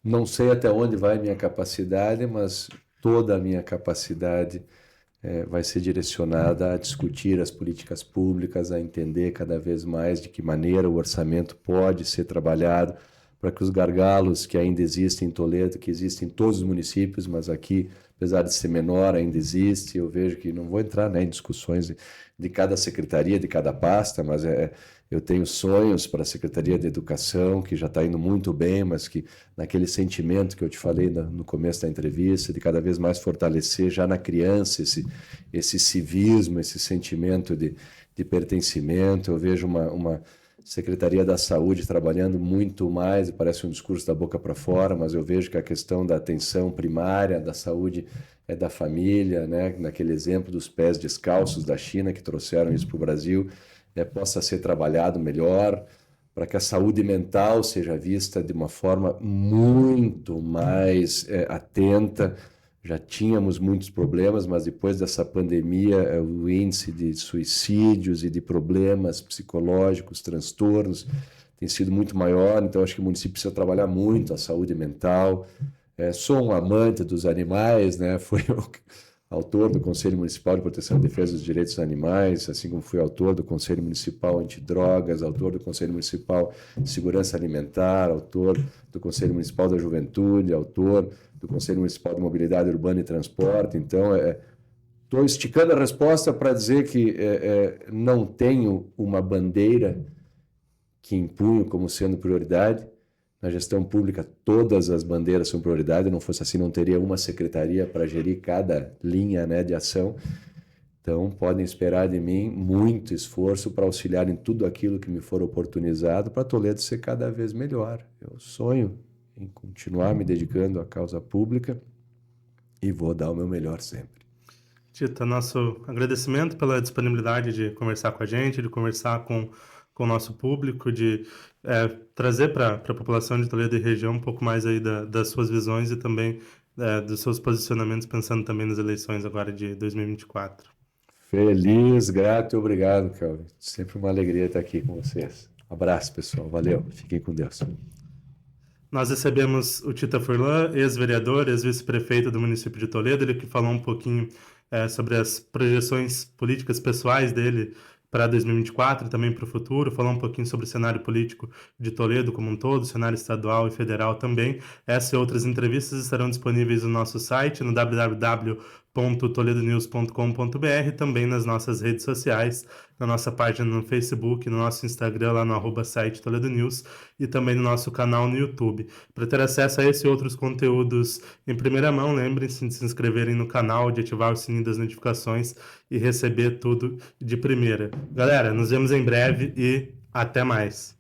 não sei até onde vai minha capacidade, mas toda a minha capacidade vai ser direcionada a discutir as políticas públicas, a entender cada vez mais de que maneira o orçamento pode ser trabalhado para que os gargalos que ainda existem em Toledo, que existem em todos os municípios, mas aqui, apesar de ser menor, ainda existe. Eu vejo que não vou entrar em discussões de cada secretaria, de cada pasta, mas eu tenho sonhos para a Secretaria de Educação, que já está indo muito bem, mas que naquele sentimento que eu te falei no começo da entrevista, de cada vez mais fortalecer já na criança esse civismo, esse sentimento de pertencimento. Eu vejo uma Secretaria da Saúde trabalhando muito mais, parece um discurso da boca para fora, mas eu vejo que a questão da atenção primária, da saúde da família, né? Naquele exemplo dos pés descalços da China que trouxeram isso para o Brasil, possa ser trabalhado melhor, para que a saúde mental seja vista de uma forma muito mais atenta. Já tínhamos muitos problemas, mas depois dessa pandemia, o índice de suicídios e de problemas psicológicos, transtornos, tem sido muito maior. Então, acho que o município precisa trabalhar muito a saúde mental. Sou um amante dos animais, né? Fui autor do Conselho Municipal de Proteção e Defesa dos Direitos dos Animais, assim como fui autor do Conselho Municipal Antidrogas, autor do Conselho Municipal de Segurança Alimentar, autor do Conselho Municipal da Juventude, autor do Conselho Municipal de Mobilidade Urbana e Transporte. Então, estou esticando a resposta para dizer que não tenho uma bandeira que impunho como sendo prioridade. Na gestão pública, todas as bandeiras são prioridade. Não fosse assim, não teria uma secretaria para gerir cada linha, né, de ação. Então, podem esperar de mim muito esforço para auxiliar em tudo aquilo que me for oportunizado para Toledo ser cada vez melhor. Eu sonho em continuar me dedicando à causa pública e vou dar o meu melhor sempre. Tita, nosso agradecimento pela disponibilidade de conversar com a gente, de conversar com o nosso público, de trazer para a população de Toledo e região um pouco mais aí das suas visões e também dos seus posicionamentos, pensando também nas eleições agora de 2024. Feliz, grato e obrigado, Kelvin. Sempre uma alegria estar aqui com vocês. Abraço, pessoal. Valeu. Fiquem com Deus. Nós recebemos o Tita Furlan, ex-vereador, ex-vice-prefeito do município de Toledo, ele que falou um pouquinho sobre as projeções políticas pessoais dele para 2024 e também para o futuro, falou um pouquinho sobre o cenário político de Toledo como um todo, cenário estadual e federal também. Essa e outras entrevistas estarão disponíveis no nosso site, no www.toledonews.com.br, também nas nossas redes sociais, na nossa página no Facebook, no nosso Instagram, lá no @site Toledo News, e também no nosso canal no YouTube. Para ter acesso a esse e outros conteúdos em primeira mão, lembrem-se de se inscreverem no canal, de ativar o sininho das notificações e receber tudo de primeira. Galera, nos vemos em breve e até mais.